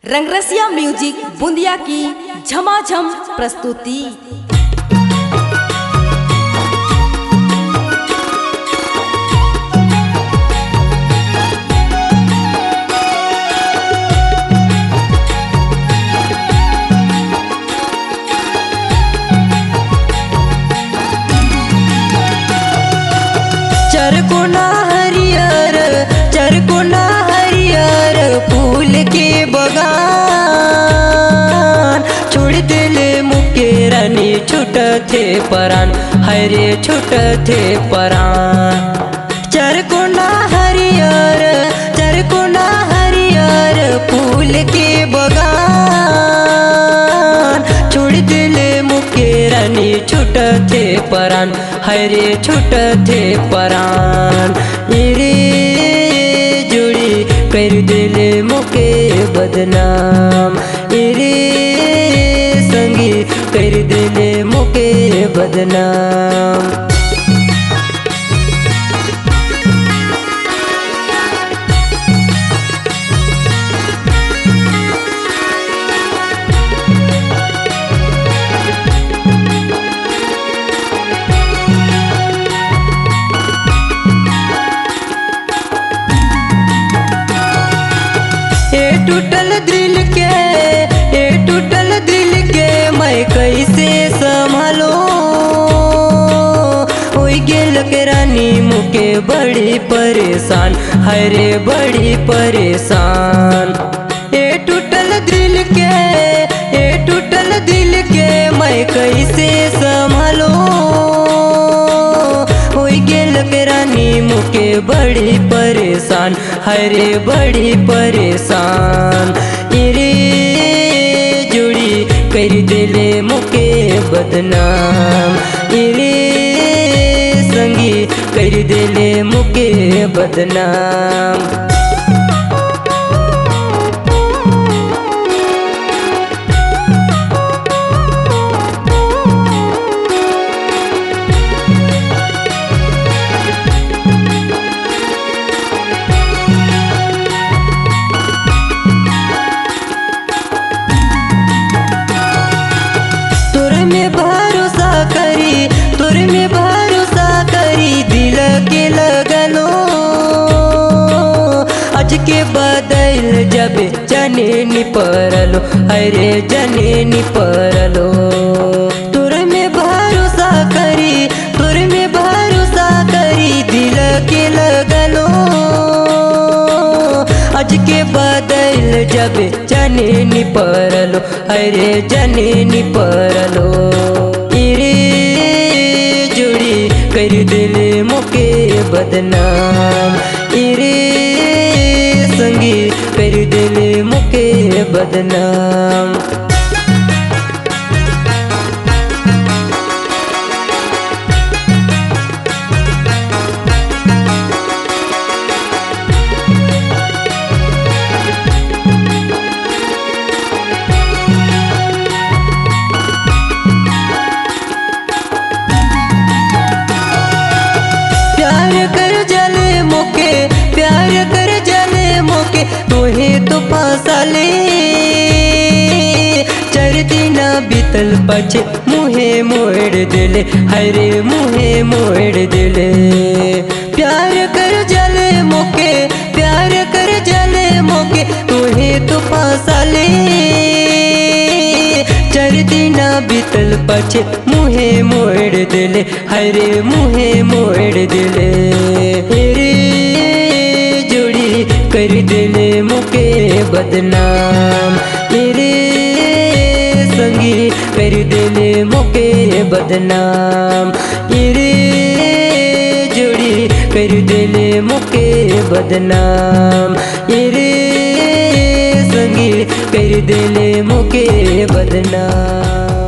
Rang Rasiya music बूंदिया की झमाझम प्रस्तुति। चरकोना हरियर फूल के बगान छोड़ दिले मुके रानी छूटथे परान हरे छूटथे परान। चरकोना हरियर फूल के बगान छोड़ दिले मुके रानी छूटथे परान हरे छूटथे परान। रे जोड़ी कर दिले मुके बदनाम रे संगी कर दिले मुके बदनाम। टूटल दिल के मैं कैसे संभालो हो गेल के रानी मुके बड़ी परेशान हरे बड़ी परेशान। टूटल दिल के मैं कैसे संभालो हो गेल के रानी मुके बड़ी परेशान हरे बड़ी परेशान। रे जोड़ी कर दिले मुके बदनाम रे संगी कर दिले मुके बदनाम। तोर में भरोसा करी दिल के लगलो आज के बदल जब जने निपरलो अरे जने निपरलो। तोर में भरोसा करी दिल के लगलो आज के बदल जब जने निपरलो अरे जने निपरलो। कर दिले मुके बदनाम रे संगी कर दिले मुके बदनाम। प्यार कर जले मोके तोहे तो फांसाले चार दिन बीतल पछे मुहे मोड़ दिले हरे मुहे मोड़ दिले। प्यार कर जले मोके तोहे तो फांसाले चार दिन बीतल पछे मुहे मोड़ दिले हरे मुहे मोड़ दिले। कर दिले मुके बदनाम रे संगी कर दिले मुके बदनाम रे जोड़ी कर दिले मुके बदनाम रे संगी कर दिले मुके बदनाम।